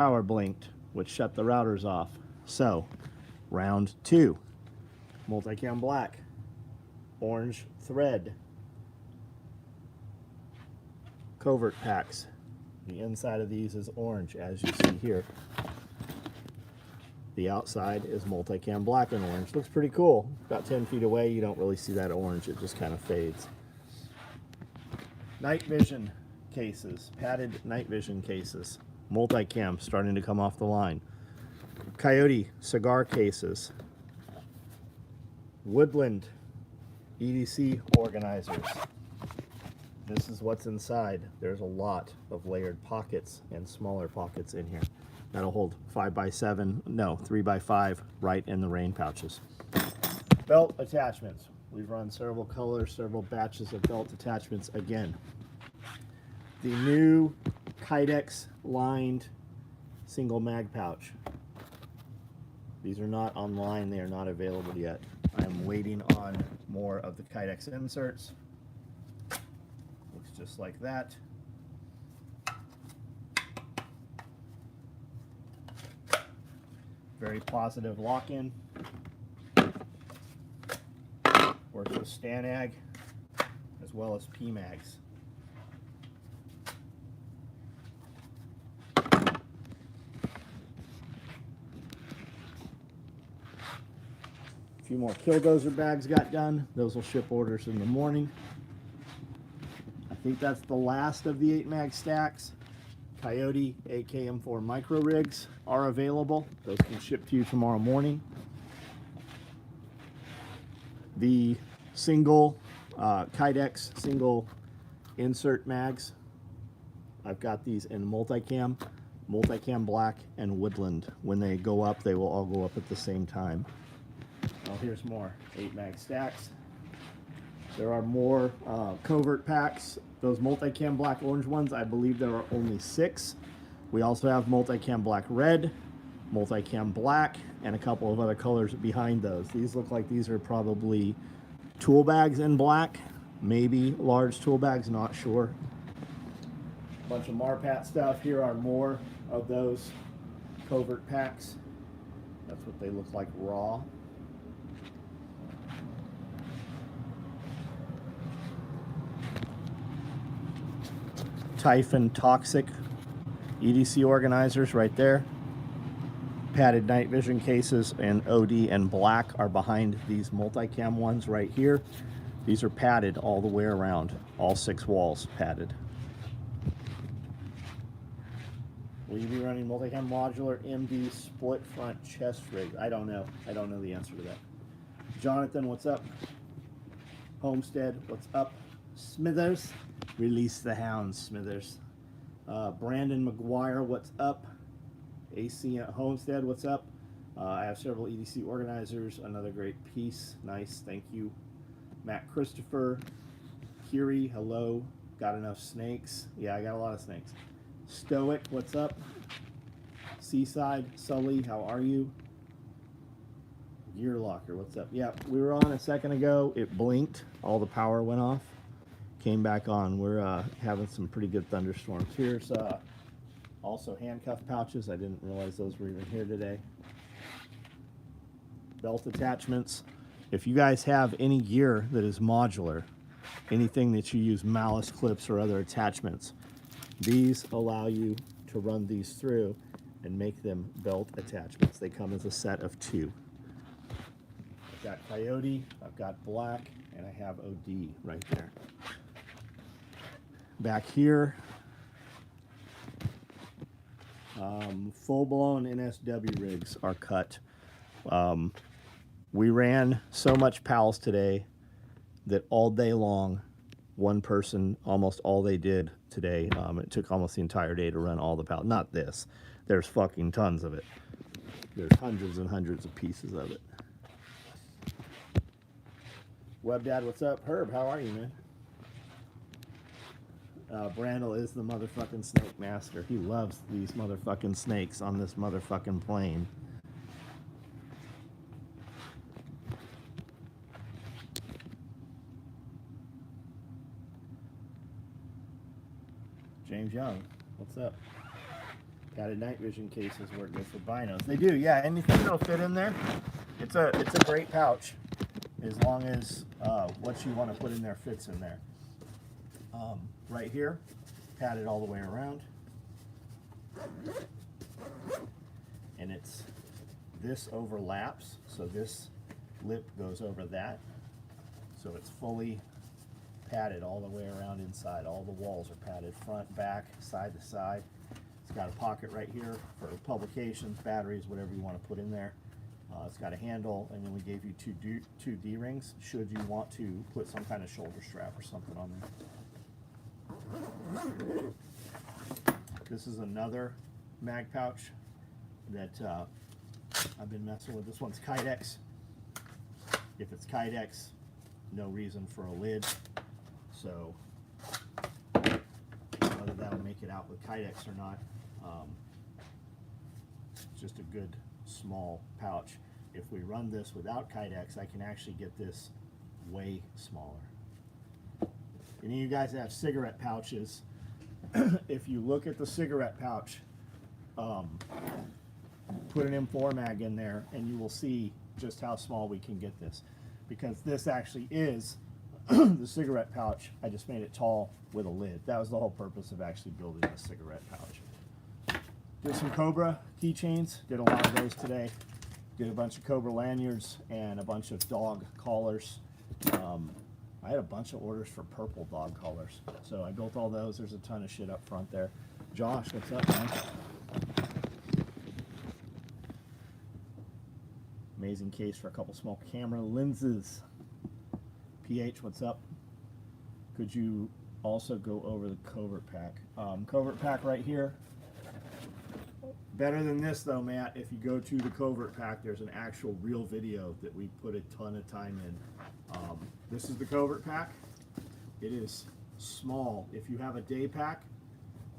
Power blinked, which shut the routers off. So, round 2, multicam black, orange thread, covert packs. The inside of these is orange, as you see here. The outside is multicam black and orange. Looks pretty cool. About 10 feet away, you don't really see that orange. It just kind of fades. Night vision cases, padded night vision cases. Multicam starting to come off the line. Coyote cigar cases. Woodland EDC organizers. This is what's inside. There's a lot of layered pockets and smaller pockets in here. That'll hold 5x7, no, 3x5 right in the rain pouches. Belt attachments. We've run several colors, several batches of belt attachments again. The new Kydex lined single mag pouch. These are not online, they are not available yet. I am waiting on more of the Kydex inserts. Looks just like that. Very positive lock-in. Works with Stanag as well as PMags. A few more Killdozer bags got done. Those will ship orders in the morning. I think that's the last of the 8-mag stacks. Coyote AKM4 micro rigs are available. Those can ship to you tomorrow morning. The single Kydex single insert mags, I've got these in multicam black, and woodland. When they go up, they will all go up at the same time. Well, here's more 8-mag stacks. There are more covert packs. Those multicam black orange ones, I believe there are only 6. We also have multicam black red, multicam black, and a couple of other colors behind those. These look like these are probably tool bags in black, maybe large tool bags, not sure. Bunch of Marpat stuff. Here are more of those covert packs. That's what they look like raw. Typhon Toxic EDC organizers right there. Padded night vision cases and OD and black are behind these multicam ones right here. These are padded all the way around, all 6 walls padded. Will you be running multicam modular MD split front chest rig? I don't know. I don't know the answer to that. Jonathan, what's up? Homestead, what's up? Smithers, release the hounds, Smithers. Brandon McGuire, what's up? AC at Homestead, what's up? I have several EDC organizers, another great piece, nice, thank you. Matt Christopher, Kiri, hello, got enough snakes? Yeah, I got a lot of snakes. Stoic, what's up? Seaside, Sully, how are you? Gear Locker, what's up? Yeah, we were on a second ago, it blinked, all the power went off. Came back on. We're having some pretty good thunderstorms. Here's also handcuff pouches. I didn't realize those were even here today. Belt attachments. If you guys have any gear that is modular, anything that you use malice clips or other attachments, these allow you to run these through and make them belt attachments. They come as a set of 2. I've got Coyote, I've got black, and I have OD right there. Back here, full-blown NSW rigs are cut. We ran so much PALs today that all day long, one person, almost all they did today, it took almost the entire day to run all the PALs. Not this. There's fucking tons of it. There's hundreds and hundreds of pieces of it. WebDad, what's up? Herb, how are you, man? Brandel is the motherfucking snake master. He loves these motherfucking snakes on this motherfucking plane. James Young, what's up? Padded night vision cases work good for binos. They do, yeah. Anything that'll fit in there. It's a great pouch, as long as what you want to put in there fits in there. Right here, padded all the way around, and this overlaps, so this lip goes over that, so it's fully padded all the way around inside. All the walls are padded, front, back, side to side. It's got a pocket right here for publications, batteries, whatever you want to put in there. It's got a handle, and then we gave you two D-rings should you want to put some kind of shoulder strap or something on there. This is another mag pouch that I've been messing with. This one's Kydex. If it's Kydex, no reason for a lid. So whether that'll make it out with Kydex or not, it's just a good small pouch. If we run this without Kydex, I can actually get this way smaller. Any of you guys that have cigarette pouches, if you look at the cigarette pouch, put an M4 mag in there and you will see just how small we can get this, because this actually is the cigarette pouch. I just made it tall with a lid. That was the whole purpose of actually building a cigarette pouch. Did some Cobra keychains, did a lot of those today. Did a bunch of Cobra lanyards and a bunch of dog collars. I had a bunch of orders for purple dog collars, so I built all those. There's a ton of shit up front there. Josh, what's up, man? Amazing case for a couple small camera lenses. PH, what's up? Could you also go over the covert pack? Covert pack right here. Better than this though, Matt. If you go to the covert pack, there's an actual real video that we put a ton of time in. This is the covert pack. It is small. If you have a day pack,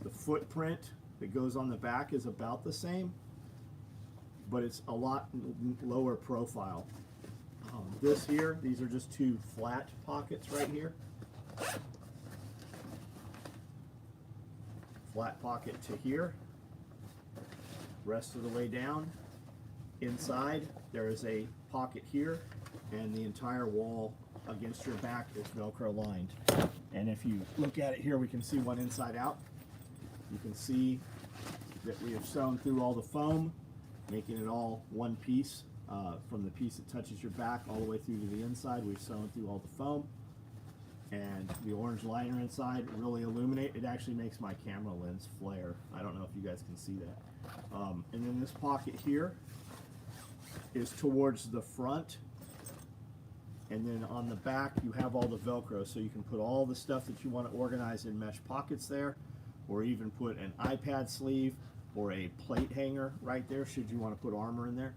the footprint that goes on the back is about the same, but it's a lot lower profile. This here, these are just two flat pockets right here. Flat pocket to here. Rest of the way down. Inside, there is a pocket here, and the entire wall against your back is Velcro lined. And if you look at it here, we can see one inside out. You can see that we have sewn through all the foam, making it all one piece. From the piece that touches your back all the way through to the inside, we've sewn through all the foam. And the orange liner inside really illuminate. It actually makes my camera lens flare. I don't know if you guys can see that. And then this pocket here is towards the front. And then on the back, you have all the Velcro, so you can put all the stuff that you want to organize in mesh pockets there, or even put an iPad sleeve or a plate hanger right there, should you want to put armor in there.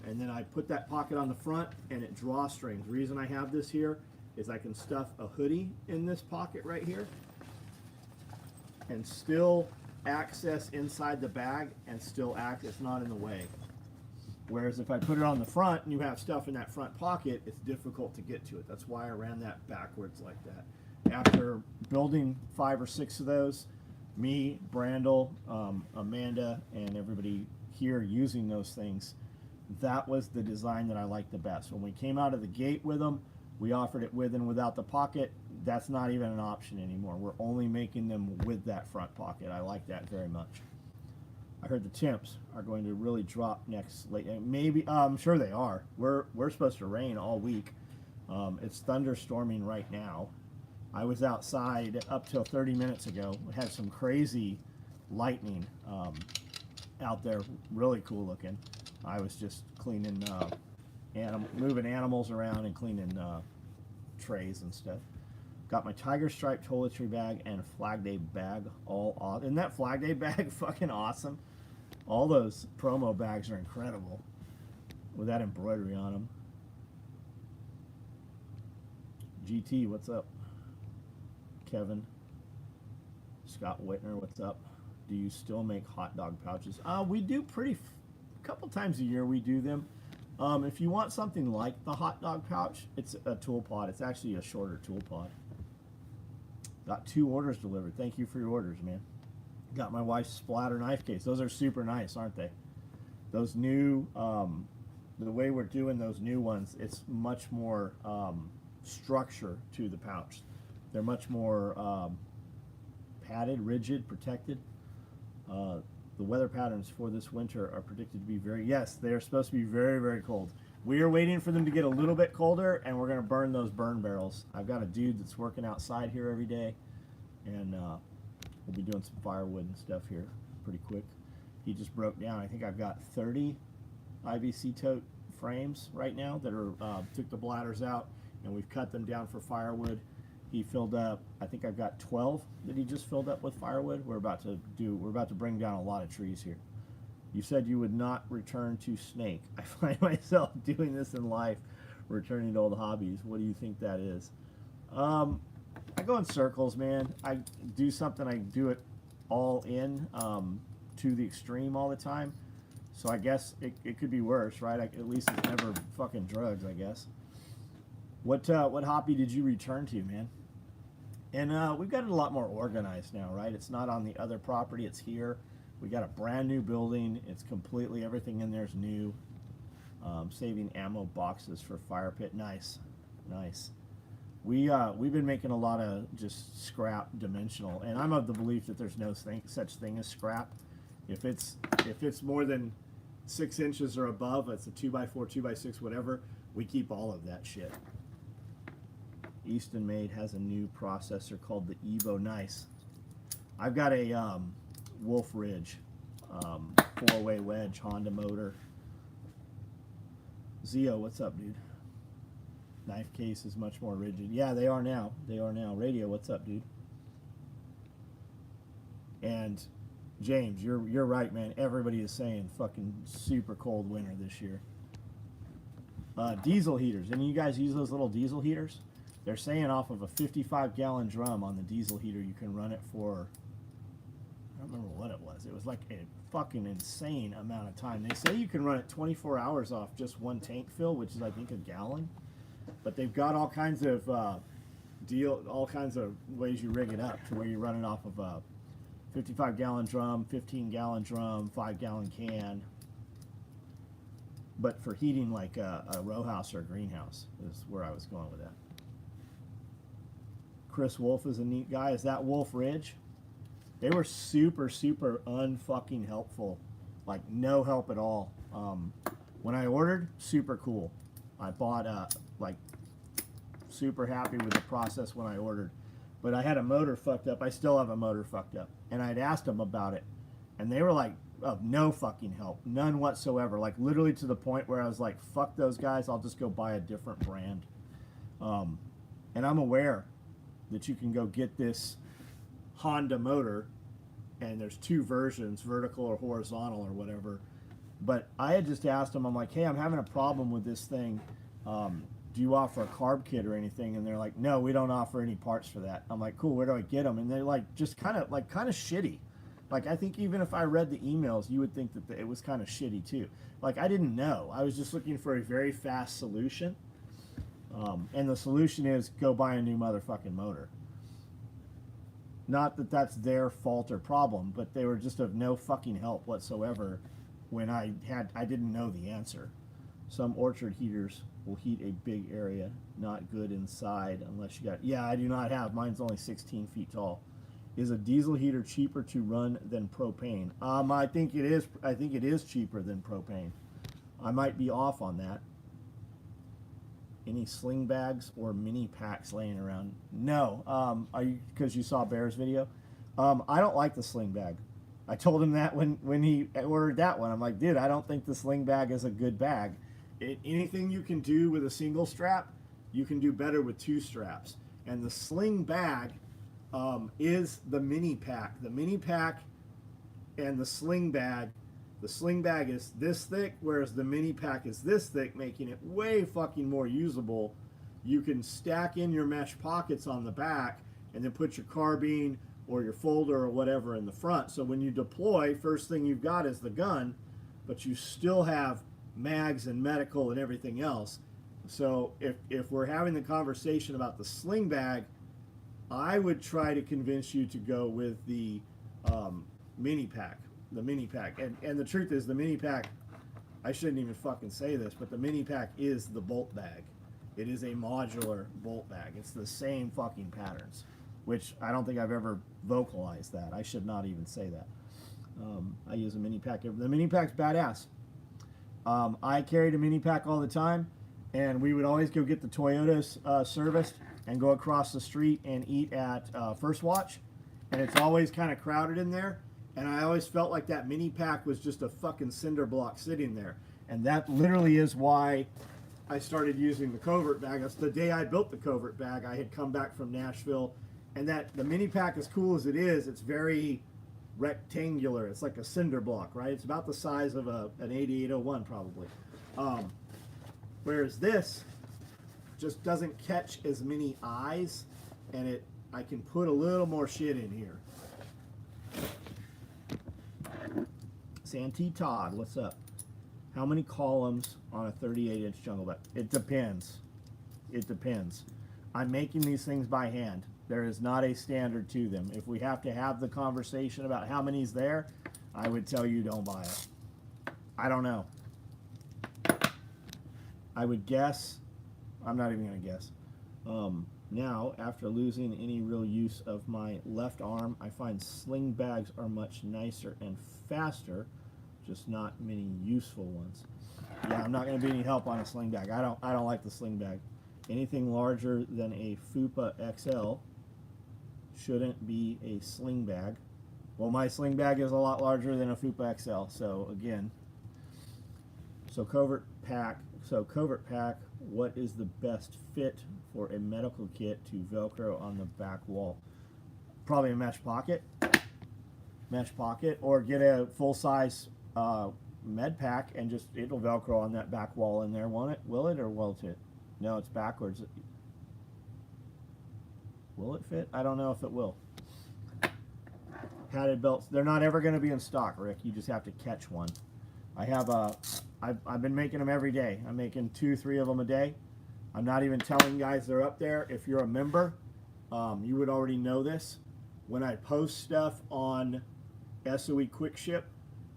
And then I put that pocket on the front, and it drawstrings. The reason I have this here is I can stuff a hoodie in this pocket right here and still access inside the bag and still act, it's not in the way. Whereas if I put it on the front and you have stuff in that front pocket, it's difficult to get to it. That's why I ran that backwards like that. After building 5 or 6 of those, me, Brandel, Amanda, and everybody here using those things, that was the design that I liked the best. When we came out of the gate with them, we offered it with and without the pocket. That's not even an option anymore. We're only making them with that front pocket. I like that very much. I heard the temps are going to really drop next late. Maybe, I'm sure they are. We're supposed to rain all week. It's thunderstorming right now. I was outside up till 30 minutes ago. We had some crazy lightning out there, really cool looking. I was just cleaning, moving animals around and cleaning trays and stuff. Got my tiger stripe toiletry bag and Flag Day bag all awesome. Isn't that Flag Day bag fucking awesome? All those promo bags are incredible with that embroidery on them. GT, what's up? Kevin. Scott Whitner, what's up? Do you still make hot dog pouches? We do a couple times a year we do them. If you want something like the hot dog pouch, it's a tool pod. It's actually a shorter tool pod. Got 2 orders delivered. Thank you for your orders, man. Got my wife's splatter knife case. Those are super nice, aren't they? Those new, the way we're doing those new ones, it's much more structure to the pouch. They're much more padded, rigid, protected. The weather patterns for this winter are predicted to be very, yes, they are supposed to be very, very cold. We are waiting for them to get a little bit colder, and we're going to burn those burn barrels. I've got a dude that's working outside here every day, and we'll be doing some firewood and stuff here pretty quick. He just broke down. I think I've got 30 IBC tote frames right now that are took the bladders out, and we've cut them down for firewood. He filled up, I think I've got 12 that he just filled up with firewood. We're about to bring down a lot of trees here. You said you would not return to snake. I find myself doing this in life, returning to old hobbies. What do you think that is? I go in circles, man. I do something, I do it all in to the extreme all the time. So I guess it could be worse, right? At least it's never fucking drugs, I guess. What hobby did you return to, man? And we've got it a lot more organized now, right? It's not on the other property, it's here. We got a brand new building. It's completely, everything in there is new. Saving ammo boxes for fire pit. Nice, nice. We've been making a lot of just scrap dimensional, and I'm of the belief that there's no such thing as scrap. If it's more than 6 inches or above, it's a 2x4, 2x6, whatever. We keep all of that shit. Easton Made has a new processor called the Evo. Nice. I've got a Wolf Ridge 4-way wedge Honda motor. Zio, what's up, dude? Knife case is much more rigid. Yeah, they are now. They are now. Radio, what's up, dude? And James, you're right, man. Everybody is saying fucking super cold winter this year. Diesel heaters. Any of you guys use those little diesel heaters? They're saying off of a 55-gallon drum on the diesel heater, you can run it for, I don't remember what it was. It was like a fucking insane amount of time. They say you can run it 24 hours off just one tank fill, which is I think a gallon. But they've got all kinds of all kinds of ways you rig it up to where you run it off of a 55-gallon drum, 15-gallon drum, 5-gallon can. But for heating like a row house or a greenhouse is where I was going with that. Chris Wolf is a neat guy. Is that Wolf Ridge? They were super, super unfucking helpful. Like, no help at all. When I ordered, super cool. I bought, like, super happy with the process when I ordered. But I had a motor fucked up. I still have a motor fucked up. And I'd asked them about it. And they were like, of no fucking help. None whatsoever. Like, literally to the point where I was like, fuck those guys. I'll just go buy a different brand. And I'm aware that you can go get this Honda motor, and there's two versions, vertical or horizontal or whatever. But I had just asked them, I'm like, hey, I'm having a problem with this thing. Do you offer a carb kit or anything? And they're like, no, we don't offer any parts for that. I'm like, cool, where do I get them? And they're like, just kind of shitty. Like, I think even if I read the emails, you would think that it was kind of shitty too. Like, I didn't know. I was just looking for a very fast solution. And the solution is go buy a new motherfucking motor. Not that that's their fault or problem, but they were just of no fucking help whatsoever when I didn't know the answer. Some orchard heaters will heat a big area, not good inside unless you got, yeah, I do not have, mine's only 16 feet tall. Is a diesel heater cheaper to run than propane? I think it is cheaper than propane. I might be off on that. Any sling bags or mini packs laying around? No. Are you, because you saw Bear's video? I don't like the sling bag. I told him that when he ordered that one. I'm like, dude, I don't think the sling bag is a good bag. Anything you can do with a single strap, you can do better with 2 straps. And the sling bag is the mini pack. The mini pack and the sling bag. The sling bag is this thick, whereas the mini pack is this thick, making it way fucking more usable. You can stack in your mesh pockets on the back and then put your carbine or your folder or whatever in the front. So when you deploy, first thing you've got is the gun, but you still have mags and medical and everything else. So if we're having the conversation about the sling bag, I would try to convince you to go with the mini pack. The mini pack. And the truth is, the mini pack, I shouldn't even fucking say this, but the mini pack is the bolt bag. It is a modular bolt bag. It's the same fucking patterns, which I don't think I've ever vocalized that. I should not even say that. I use a mini pack. The mini pack's badass. I carried a mini pack all the time, and we would always go get the Toyotas serviced and go across the street and eat at First Watch, and it's always kind of crowded in there, and I always felt like that mini pack was just a fucking cinder block sitting there, and that literally is why I started using the covert bag. That's the day I built the covert bag. I had come back from Nashville, and that the mini pack, as cool as it is, it's very rectangular. It's like a cinder block, right? It's about the size of an 8801 probably. Whereas this just doesn't catch as many eyes, and I can put a little more shit in here. Santee Todd, what's up? How many columns on a 38-inch jungle bag? It depends. It depends. I'm making these things by hand. There is not a standard to them. If we have to have the conversation about how many's there, I would tell you don't buy it. I don't know. I would guess. I'm not even going to guess. Now, after losing any real use of my left arm, I find sling bags are much nicer and faster, just not many useful ones. Yeah, I'm not going to be any help on a sling bag. I don't like the sling bag. Anything larger than a FUPA XL shouldn't be a sling bag. Well, my sling bag is a lot larger than a FUPA XL. So again, covert pack. What is the best fit for a medical kit to Velcro on the back wall? Probably a mesh pocket, or get a full size med pack and just it'll Velcro on that back wall in there, won't it? Will it or won't it? No, it's backwards. Will it fit? I don't know if it will. Padded belts, they're not ever going to be in stock, Rick. You just have to catch one. I have I've been making them every day. I'm making 2-3 of them a day. I'm not even telling guys they're up there. If you're a member, you would already know this. When I post stuff on SOE Quick Ship,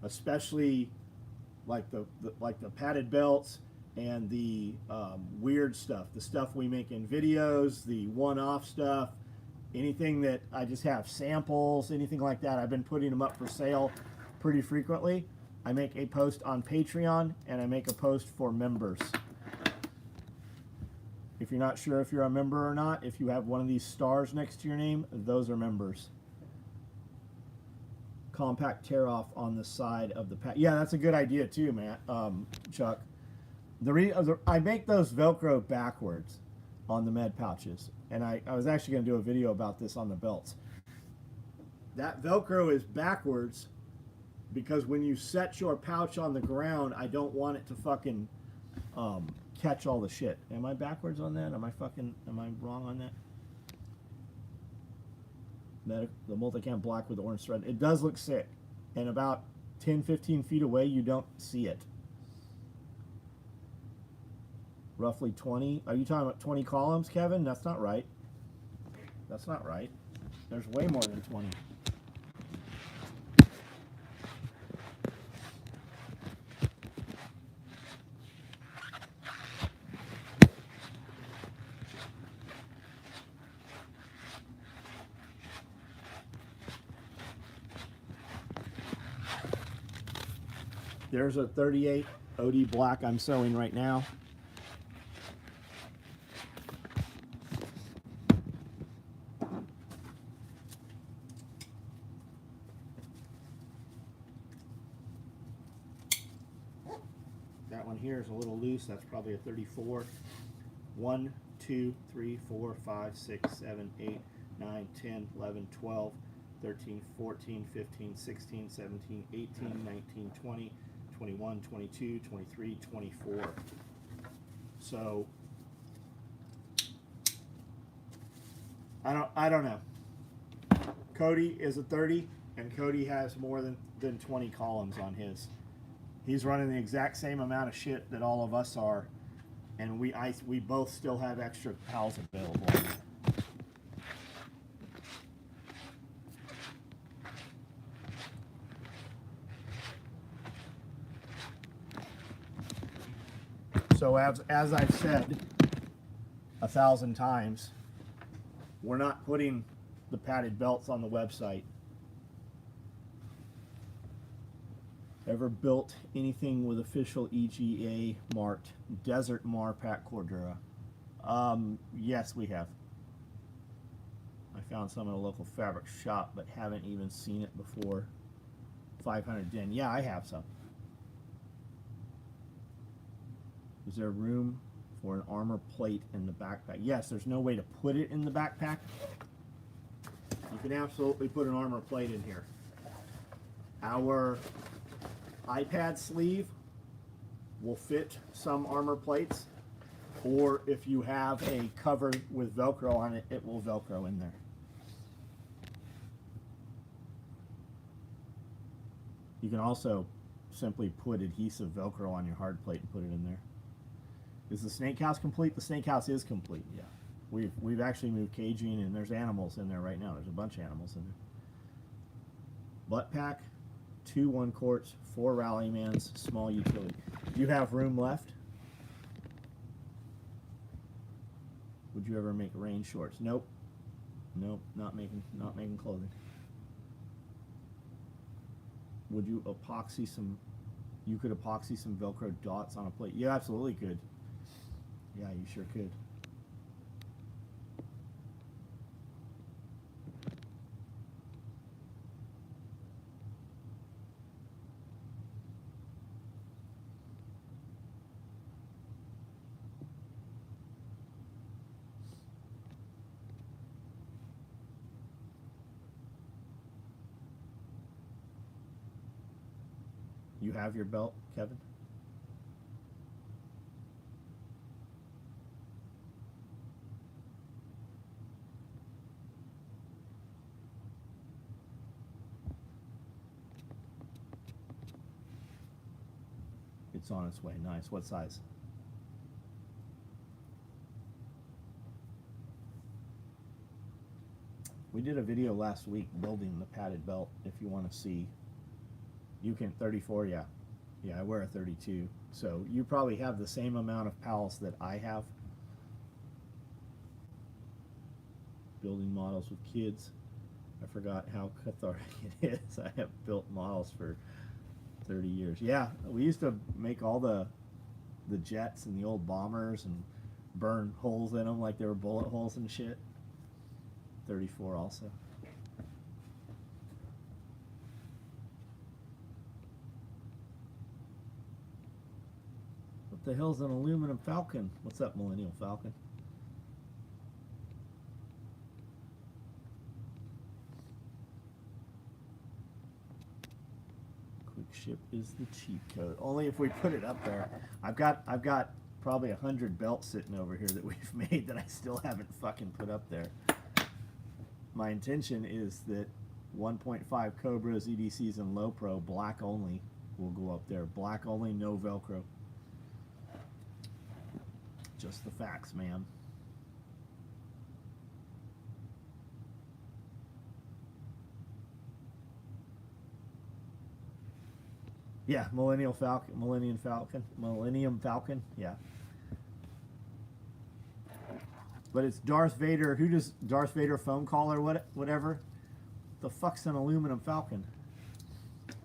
especially like the padded belts and the weird stuff, the stuff we make in videos, the one-off stuff, anything that I just have samples, anything like that, I've been putting them up for sale pretty frequently. I make a post on Patreon, and I make a post for members. If you're not sure if you're a member or not, if you have one of these stars next to your name, those are members. Compact tear off on the side of the pack. Yeah, that's a good idea too, Matt. Chuck. I make those Velcro backwards on the med pouches, and I was actually going to do a video about this on the belts. That Velcro is backwards because when you set your pouch on the ground, I don't want it to fucking catch all the shit. Am I backwards on that? Am I wrong on that? The multicam black with the orange thread. It does look sick. And about 10-15 feet away, you don't see it. Roughly 20. Are you talking about 20 columns, Kevin? That's not right. That's not right. There's way more than 20. There's a 38 OD black I'm sewing right now. That one here is a little loose. That's probably a 34. 1, 2, 3, 4, 5, 6, 7, 8, 9, 10, 11, 12, 13, 14, 15, 16, 17, 18, 19, 20, 21, 22, 23, 24. So I don't know. Cody is a 30, and Cody has more than 20 columns on his. He's running the exact same amount of shit that all of us are, and we both still have extra pals available. So as I've said 1,000 times, we're not putting the padded belts on the website. Ever built anything with official EGA marked Desert Marpac Cordura? Yes, we have. I found some at a local fabric shop, but haven't even seen it before. 500 Den. Yeah, I have some. Is there room for an armor plate in the backpack? Yes, there's no way to put it in the backpack. You can absolutely put an armor plate in here. Our iPad sleeve will fit some armor plates, or if you have a cover with Velcro on it, it will Velcro in there. You can also simply put adhesive Velcro on your hard plate and put it in there. Is the snake house complete? The snake house is complete, yeah. We've actually moved caging, and there's animals in there right now. There's a bunch of animals in there. Butt pack, 2 1-quarts, 4 rallymans, small utility. Do you have room left? Would you ever make rain shorts? Nope. Nope, not making clothing. Would you epoxy some, you could epoxy some Velcro dots on a plate? You absolutely could. Yeah, you sure could. You have your belt, Kevin? It's on its way. Nice. What size? We did a video last week building the padded belt. If you want to see, you can 34. Yeah, I wear a 32. So you probably have the same amount of pals that I have. Building models with kids. I forgot how cathartic it is. I have built models for 30 years. Yeah, we used to make all the jets and the old bombers and burn holes in them like they were bullet holes and shit. 34 also. What the hell's an aluminum falcon? What's up, Millennial Falcon? Ship is the cheat code. Only if we put it up there. I've got probably 100 belts sitting over here that we've made that I still haven't fucking put up there. My intention is that 1.5 Cobras, EDCs, and Low Pro black only will go up there. Black only, no Velcro. Just the facts, man. Yeah, Millennium Falcon, yeah. But it's Darth Vader. Who does Darth Vader phone call or whatever? The fuck's an aluminum Falcon?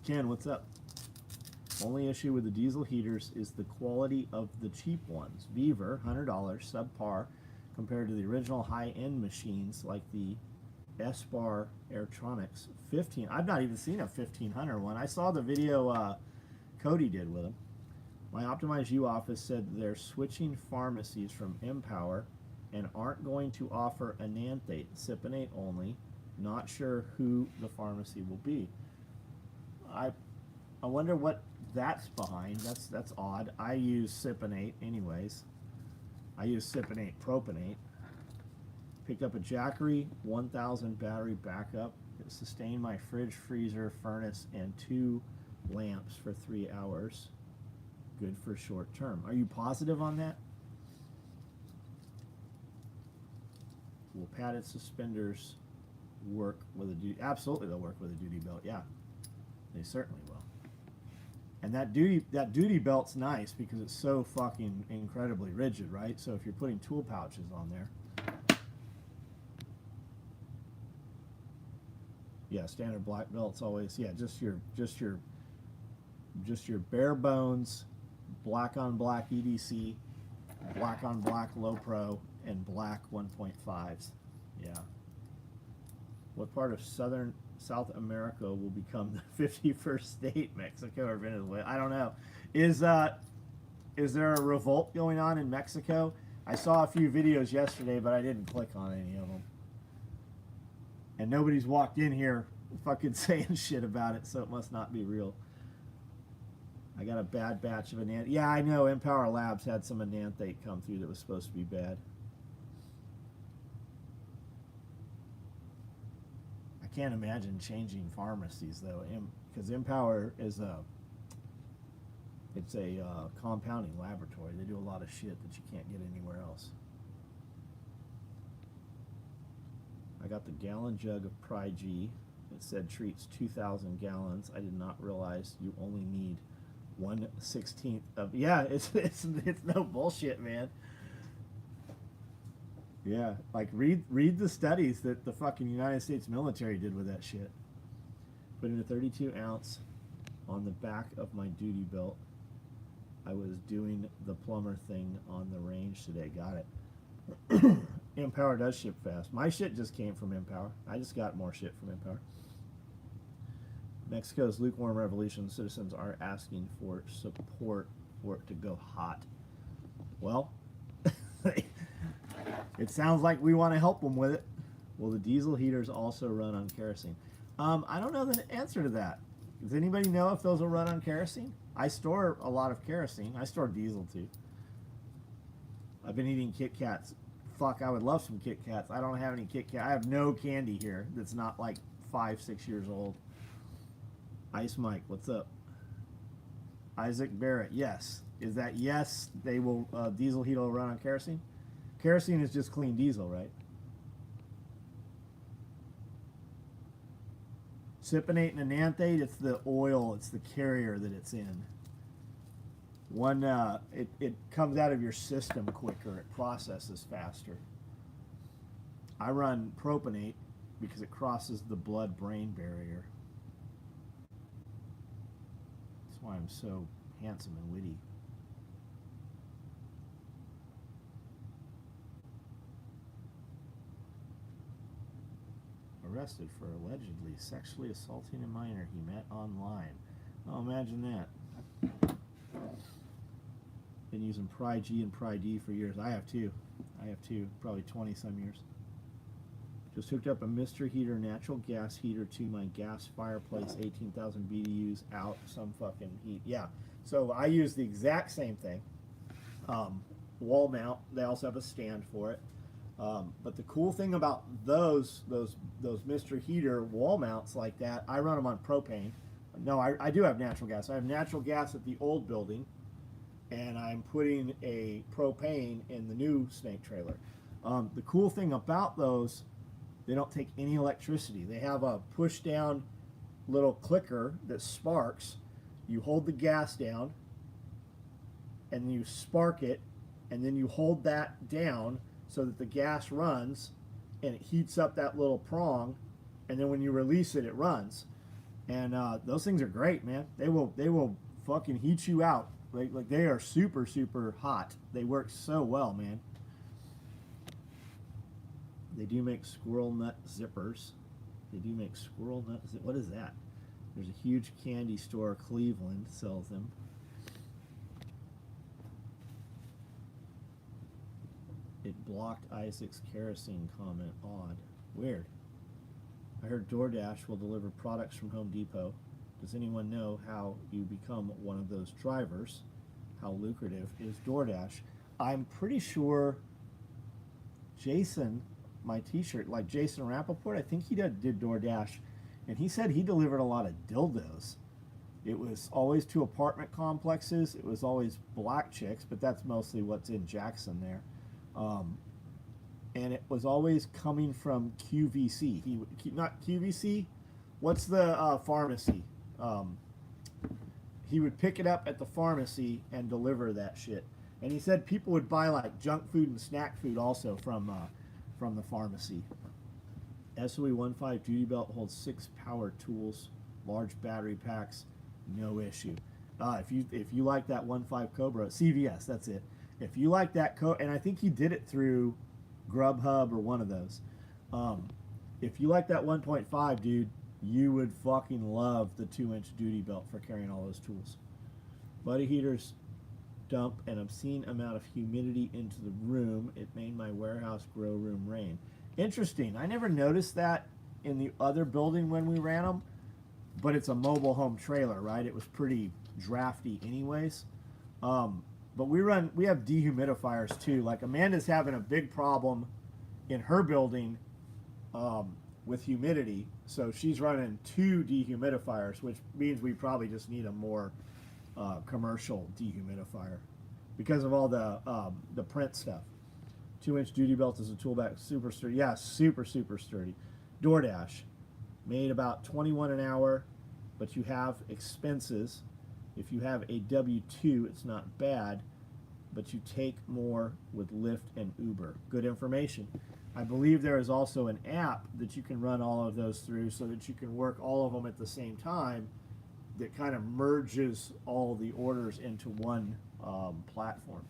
Ken, what's up? Only issue with the diesel heaters is the quality of the cheap ones. Beaver, $100, subpar, compared to the original high-end machines like the S-Bar Airtronics 15. I've not even seen a 1500 one. I saw the video Cody did with them. My Optimize U office said they're switching pharmacies from Empower and aren't going to offer Enanthate, Cypionate only. Not sure who the pharmacy will be. I wonder what that's behind. That's odd. I use Cypionate anyways. I use Cypionate Propionate. Picked up a Jackery 1000 battery backup. It sustained my fridge, freezer, furnace, and 2 lamps for 3 hours. Good for short term. Are you positive on that? Will padded suspenders work with a duty? Absolutely, they'll work with a duty belt. Yeah, they certainly will. And that duty belt's nice because it's so fucking incredibly rigid, right? So if you're putting tool pouches on there, yeah, standard black belts always, yeah, just your bare bones, black on black EDC, black on black low pro, and black 1.5s. Yeah. What part of South America will become the 51st state, Mexico or Venezuela? I don't know. Is there a revolt going on in Mexico? I saw a few videos yesterday, but I didn't click on any of them. And nobody's walked in here fucking saying shit about it, so it must not be real. I got a bad batch of Enanthate. Yeah, I know Empower Labs had some Enanthate come through that was supposed to be bad. I can't imagine changing pharmacies though, because Empower is a compounding laboratory. They do a lot of shit that you can't get anywhere else. I got the gallon jug of Pry-G. It said treats 2,000 gallons. I did not realize you only need 1/16 of. Yeah, it's no bullshit, man. Yeah, like read the studies that the fucking United States military did with that shit. Put in a 32 ounce on the back of my duty belt. I was doing the plumber thing on the range today. Got it. Empower does ship fast. My shit just came from Empower. I just got more shit from Empower. Mexico's lukewarm revolution. Citizens are asking for support for it to go hot. Well, it sounds like we want to help them with it. Will the diesel heaters also run on kerosene? I don't know the answer to that. Does anybody know if those will run on kerosene? I store a lot of kerosene. I store diesel too. I've been eating Kit Kats. Fuck, I would love some Kit Kats. I don't have any Kit Kat. I have no candy here that's not like 5-6 years old. Ice Mike, what's up? Isaac Barrett, yes. Is that yes? They will diesel heat will run on kerosene. Kerosene is just clean diesel, right? Cypionate and enanthate, it's the oil, it's the carrier that it's in. One, it comes out of your system quicker, it processes faster. I run propionate because it crosses the blood-brain barrier. That's why I'm so handsome and witty. Arrested for allegedly sexually assaulting a minor he met online. Oh, imagine that. Been using Pry-G and Pry-D for years. I have too. Probably 20 some years. Just hooked up a Mr. Heater natural gas heater to my gas fireplace, 18,000 BTUs out, some fucking heat. Yeah, so I use the exact same thing. Wall mount, they also have a stand for it. But the cool thing about those Mr. Heater wall mounts like that, I run them on propane. No, I do have natural gas. I have natural gas at the old building, and I'm putting a propane in the new snake trailer. The cool thing about those, they don't take any electricity. They have a push down little clicker that sparks. You hold the gas down, and you spark it, and then you hold that down so that the gas runs, and it heats up that little prong, and then when you release it, it runs. And those things are great, man. They will fucking heat you out. Like they are super, super hot. They work so well, man. They do make squirrel nut zippers. What is that? There's a huge candy store, Cleveland, sells them. It blocked Isaac's kerosene comment. Odd. Weird. I heard DoorDash will deliver products from Home Depot. Does anyone know how you become one of those drivers? How lucrative is DoorDash? I'm pretty sure Jason, my t-shirt, like Jason Rappaport, I think he did DoorDash, and he said he delivered a lot of dildos. It was always to apartment complexes. It was always black chicks, but that's mostly what's in Jackson there. And it was always coming from QVC. Not QVC. What's the pharmacy? he would pick it up at the pharmacy and deliver that shit. And he said people would buy like junk food and snack food also from the pharmacy. SOE 15 duty belt holds 6 power tools, large battery packs, no issue. If you like that 15 Cobra, CVS, that's it. If you like that and I think he did it through Grubhub or one of those. If you like that 1.5, dude, you would fucking love the 2-inch duty belt for carrying all those tools. Buddy heaters dump an obscene amount of humidity into the room. It made my warehouse grow room rain. Interesting. I never noticed that in the other building when we ran them, but it's a mobile home trailer, right? It was pretty drafty anyways. But we have dehumidifiers too. Like Amanda's having a big problem in her building with humidity, so she's running 2 dehumidifiers, which means we probably just need a more commercial dehumidifier because of all the print stuff. 2-inch duty belt is a tool bag, super sturdy. Yeah, super sturdy. DoorDash made about $21 an hour, but you have expenses. If you have a W-2, it's not bad, but you take more with Lyft and Uber. Good information. I believe there is also an app that you can run all of those through so that you can work all of them at the same time that kind of merges all the orders into one platform.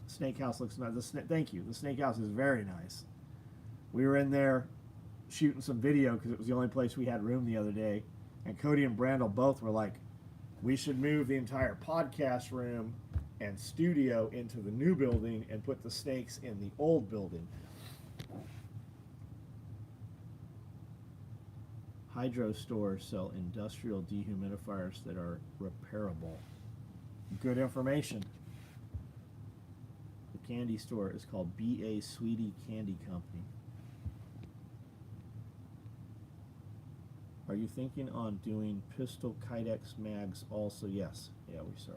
Snake House looks nice. Thank you. The Snake House is very nice. We were in there shooting some video because it was the only place we had room the other day, and Cody and Brandel both were like, we should move the entire podcast room and studio into the new building and put the snakes in the old building. Hydro stores sell industrial dehumidifiers that are repairable. Good information. The candy store is called B.A. Sweetie Candy Company. Are you thinking on doing Pistol Kydex mags also? Yes. Yeah, we saw.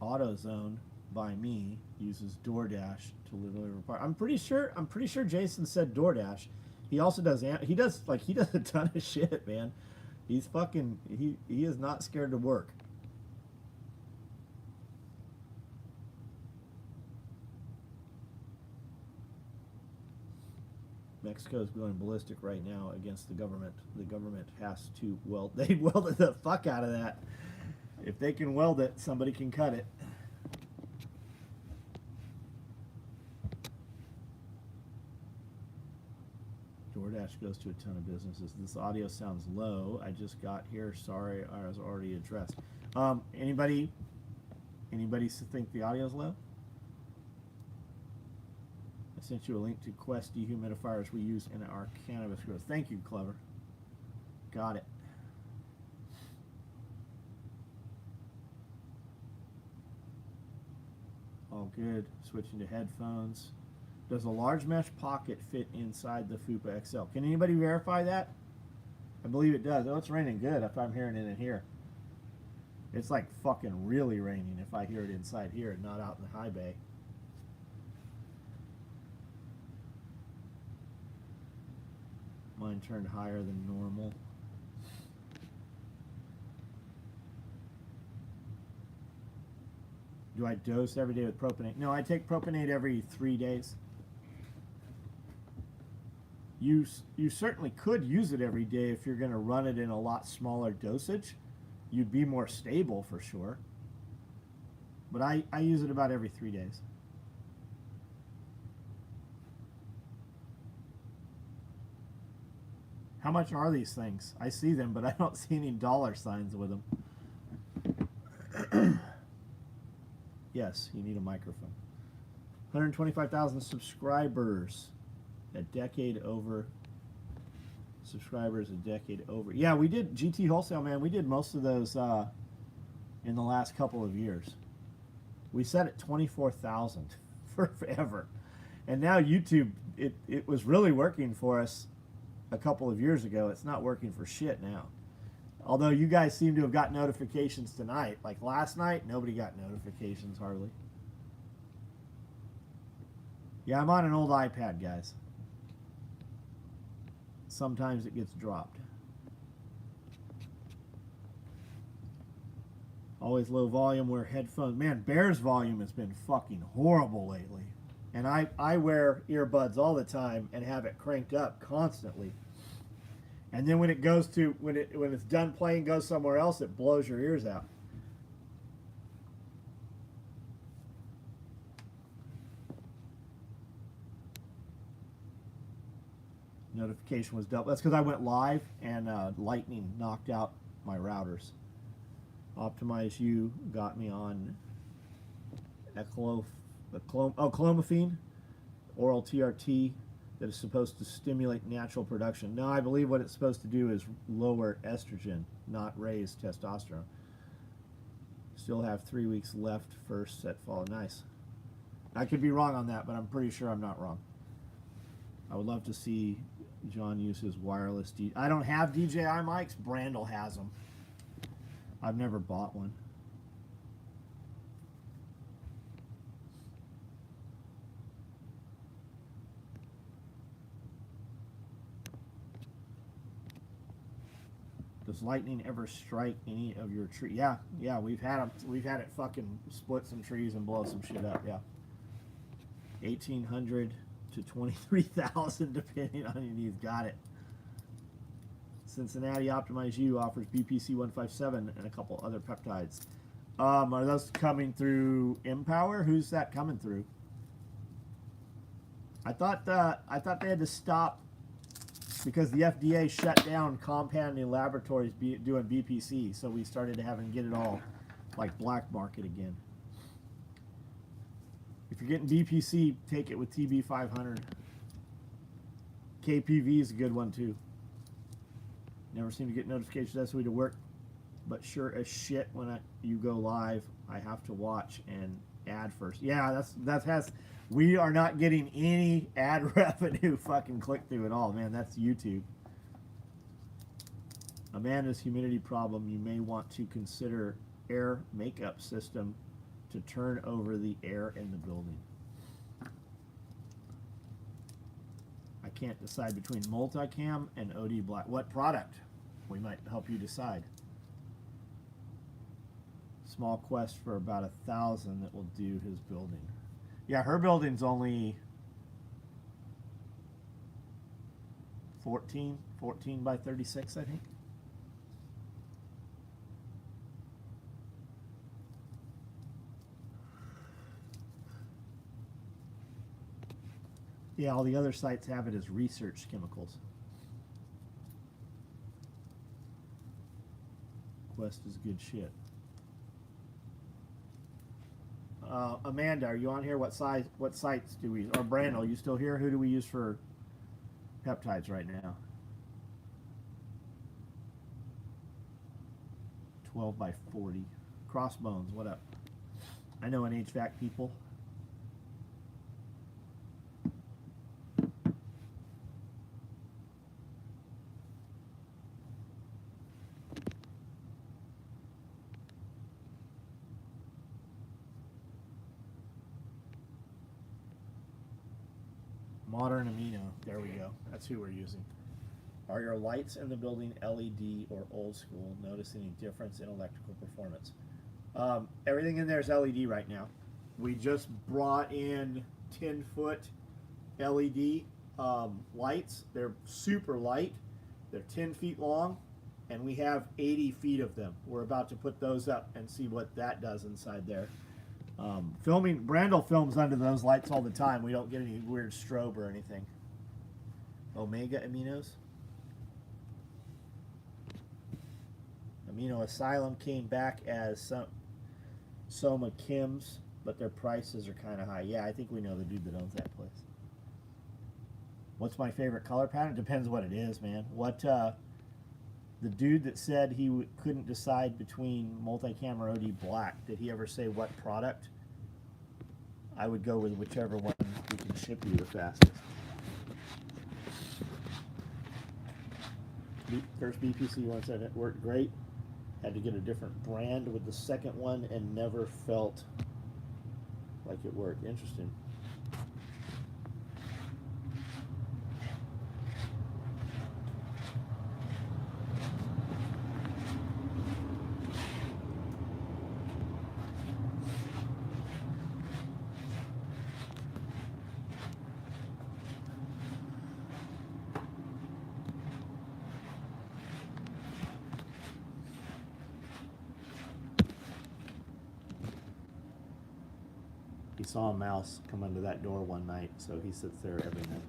AutoZone by me uses DoorDash to deliver parts. I'm pretty sure Jason said DoorDash. He also does he does a ton of shit, man. He's fucking he is not scared to work. Mexico is going ballistic right now against the government. The government has to weld. They welded the fuck out of that. If they can weld it, somebody can cut it. DoorDash goes to a ton of businesses. This audio sounds low. I just got here. Sorry, I was already addressed. Anybody think the audio's low? I sent you a link to Quest dehumidifiers we use in our cannabis growth. Thank you, Clever. Got it. All good. Switching to headphones. Does a large mesh pocket fit inside the FUPA XL? Can anybody verify that? I believe it does. Oh, it's raining good if I'm hearing it in here. It's like fucking really raining if I hear it inside here and not out in the high bay. Mine turned higher than normal. Do I dose every day with propionate? No, I take propionate every 3 days. You certainly could use it every day if you're going to run it in a lot smaller dosage. You'd be more stable for sure. But I use it about every 3 days. How much are these things? I see them, but I don't see any dollar signs with them. Yes, you need a microphone. 125,000 subscribers. A decade over. Subscribers a decade over. Yeah, we did GT Wholesale, man. We did most of those in the last couple of years. We set at 24,000 for forever. And now YouTube, it was really working for us a couple of years ago. It's not working for shit now. Although you guys seem to have got notifications tonight. Like last night, nobody got notifications hardly. Yeah, I'm on an old iPad, guys. Sometimes it gets dropped. Always low volume, wear headphones. Man, Bear's volume has been fucking horrible lately. And I wear earbuds all the time and have it cranked up constantly. And then when it goes to when it's done playing, goes somewhere else, it blows your ears out. Notification was double. That's because I went live and lightning knocked out my routers. Optimize U got me on clomiphene, oral TRT, that is supposed to stimulate natural production. No, I believe what it's supposed to do is lower estrogen, not raise testosterone. Still have 3 weeks left, first set fall. Nice. I could be wrong on that, but I'm pretty sure I'm not wrong. I would love to see John use his wireless I don't have DJI mics. Brandel has them. I've never bought one. Does lightning ever strike any of your trees? Yeah, we've had it fucking split some trees and blow some shit up. Yeah, 1,800 to 23,000 depending on your needs. Got it. Cincinnati Optimize U offers BPC 157 and a couple other peptides. Are those coming through Empower? Who's that coming through? I thought they had to stop because the FDA shut down compounding laboratories doing BPC, so we started to have to get it all like black market again. If you're getting BPC, take it with TB 500. KPV is a good one too. Never seem to get notifications that's the way to work, but sure as shit when you go live, I have to watch and ad first. Yeah, we are not getting any ad revenue fucking click through at all, man. That's YouTube. Amanda's humidity problem. You may want to consider air makeup system to turn over the air in the building. I can't decide between multicam and OD black. What product? We might help you decide. Small quest for about 1,000 that will do his building. Yeah, her building's only 14 by 36, I think. Yeah, all the other sites have it as research chemicals. Quest is good shit. Amanda, are you on here? What sites do we, or Brandel, are you still here? Who do we use for peptides right now? 12 by 40. Crossbones, what up? I know an HVAC people. Modern Amino, there we go. That's who we're using. Are your lights in the building LED or old school? Notice any difference in electrical performance? Everything in there is LED right now. We just brought in 10-foot LED lights. They're super light. They're 10 feet long, and we have 80 feet of them. We're about to put those up and see what that does inside there. Brandel films under those lights all the time. We don't get any weird strobe or anything. Omega Aminos. Amino Asylum came back as some Soma Kims, but their prices are kind of high. Yeah, I think we know the dude that owns that place. What's my favorite color pattern? Depends what it is, man. The dude that said he couldn't decide between multicam or OD black, did he ever say what product? I would go with whichever one we can ship you the fastest. First BPC one said it worked great. Had to get a different brand with the second one and never felt like it worked. Interesting. He saw a mouse come under that door one night, so he sits there every night.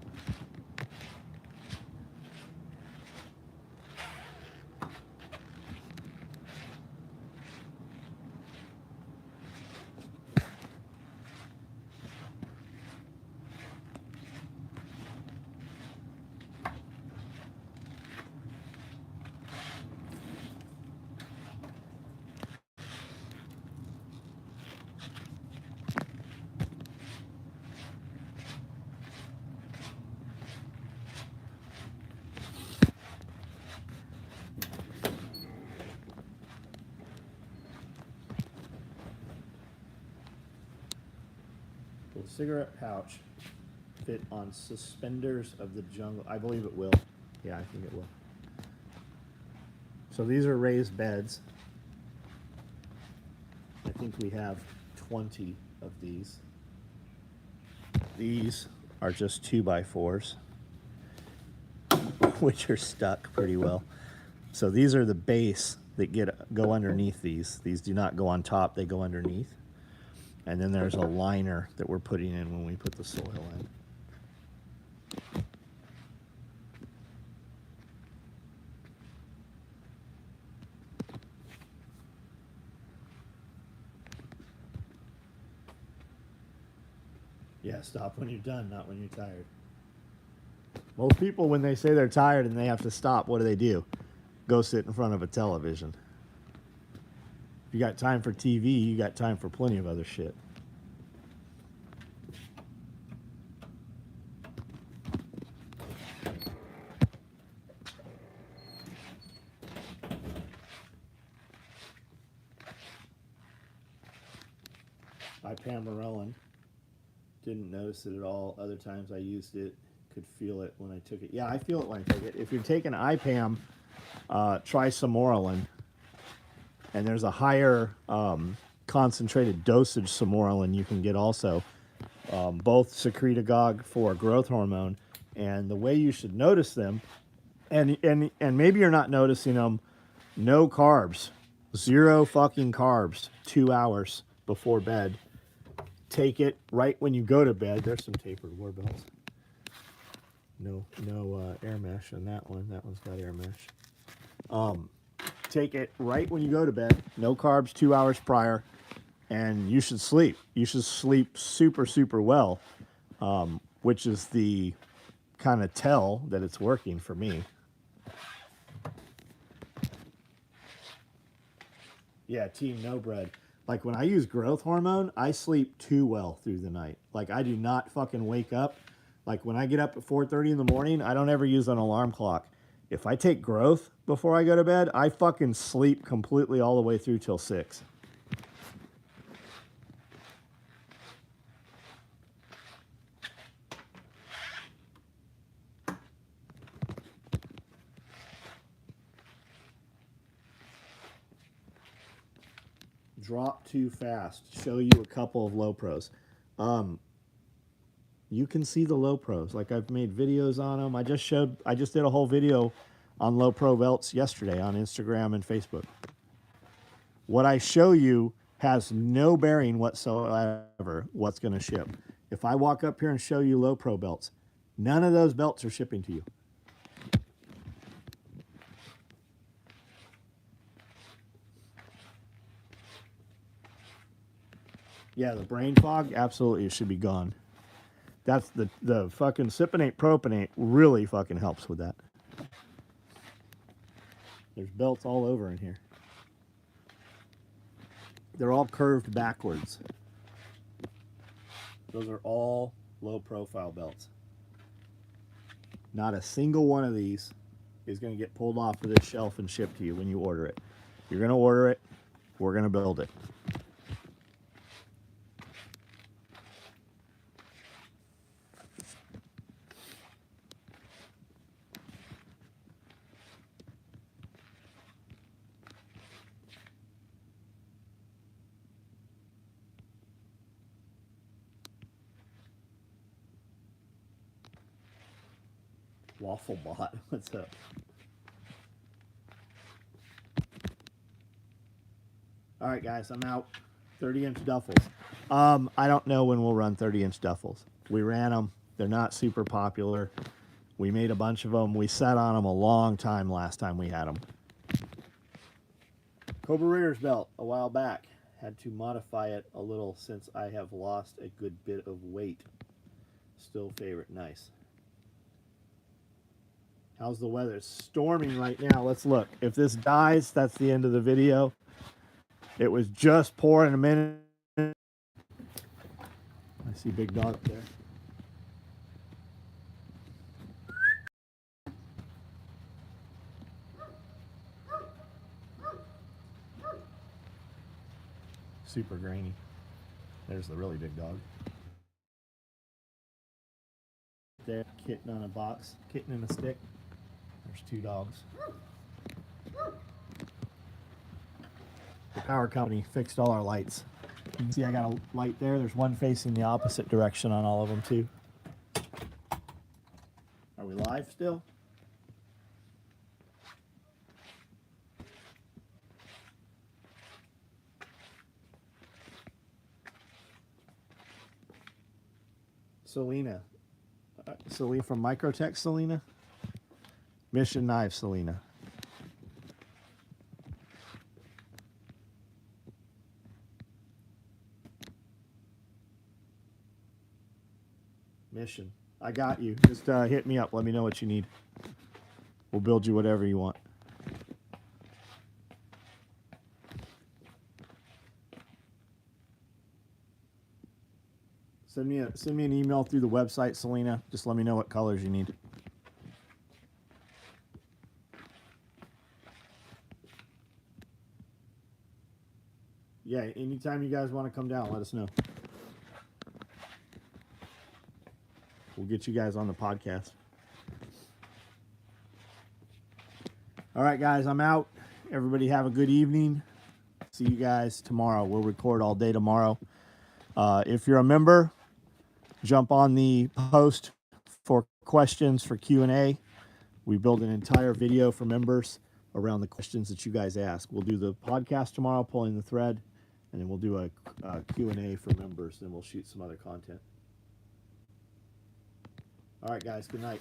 Will the cigarette pouch fit on suspenders of the jungle? I believe it will. Yeah, I think it will. So these are raised beds. I think we have 20 of these. These are just 2x4s, which are stuck pretty well. So these are the base that go underneath these. These do not go on top, they go underneath. And then there's a liner that we're putting in when we put the soil in. Yeah, stop when you're done, not when you're tired. Most people, when they say they're tired and they have to stop, what do? Go sit in front of a television. If you got time for TV, you got time for plenty of other shit. Ipamarelin. Didn't notice it at all. Other times I used it, could feel it when I took it. Yeah, I feel it when I take it. If you're taking IPAM, try Samorelin. And there's a higher concentrated dosage Samorelin you can get also. Both secretagogue for growth hormone. And the way you should notice them, and maybe you're not noticing them, no carbs. 0 fucking carbs, 2 hours before bed. Take it right when you go to bed. There's some tapered war belts. No air mesh on that one. That one's got air mesh. Take it right when you go to bed. No carbs 2 hours prior. And you should sleep. You should sleep super, super well, which is the kind of tell that it's working for me. Yeah, team no bread. Like when I use growth hormone, I sleep too well through the night. Like I do not fucking wake up. Like when I get up at 4:30 in the morning, I don't ever use an alarm clock. If I take growth before I go to bed, I fucking sleep completely all the way through till 6. Drop too fast. Show you a couple of low pros. You can see the low pros. Like I've made videos on them. I just did a whole video on low pro belts yesterday on Instagram and Facebook. What I show you has no bearing whatsoever what's going to ship. If I walk up here and show you low pro belts, none of those belts are shipping to you. Yeah, the brain fog, absolutely, it should be gone. That's the fucking cypionate propionate really fucking helps with that. There's belts all over in here. They're all curved backwards. Those are all low profile belts. Not a single one of these is going to get pulled off of this shelf and shipped to you when you order it. You're going to order it, we're going to build it. Waffle bot, what's up? All right, guys, I'm out. 30-inch duffels. I don't know when we'll run 30-inch duffels. We ran them. They're not super popular. We made a bunch of them. We sat on them a long time last time we had them. Cobra Rear's belt a while back. Had to modify it a little since I have lost a good bit of weight. Still favorite. Nice. How's the weather? It's storming right now. Let's look. If this dies, that's the end of the video. It was just pouring a minute. I see Big Dog up there. Super grainy. There's the really big dog. There, kitten on a box, kitten in a stick. There's 2 dogs. The power company fixed all our lights. You can see I got a light there. There's one facing the opposite direction on all of them too. Are we live still? Selena. Selena from Microtech, Selena. Mission Knife, Selena. Mission. I got you. Just hit me up. Let me know what you need. We'll build you whatever you want. Send me an email through the website, Selena. Just let me know what colors you need. Yeah, anytime you guys want to come down, let us know. We'll get you guys on the podcast. All right, guys, I'm out. Everybody have a good evening. See you guys tomorrow. We'll record all day tomorrow. If you're a member, jump on the post for questions for Q&A. We build an entire video for members around the questions that you guys ask. We'll do the podcast tomorrow, pulling the thread, and then we'll do a Q&A for members, and we'll shoot some other content. All right, guys, good night.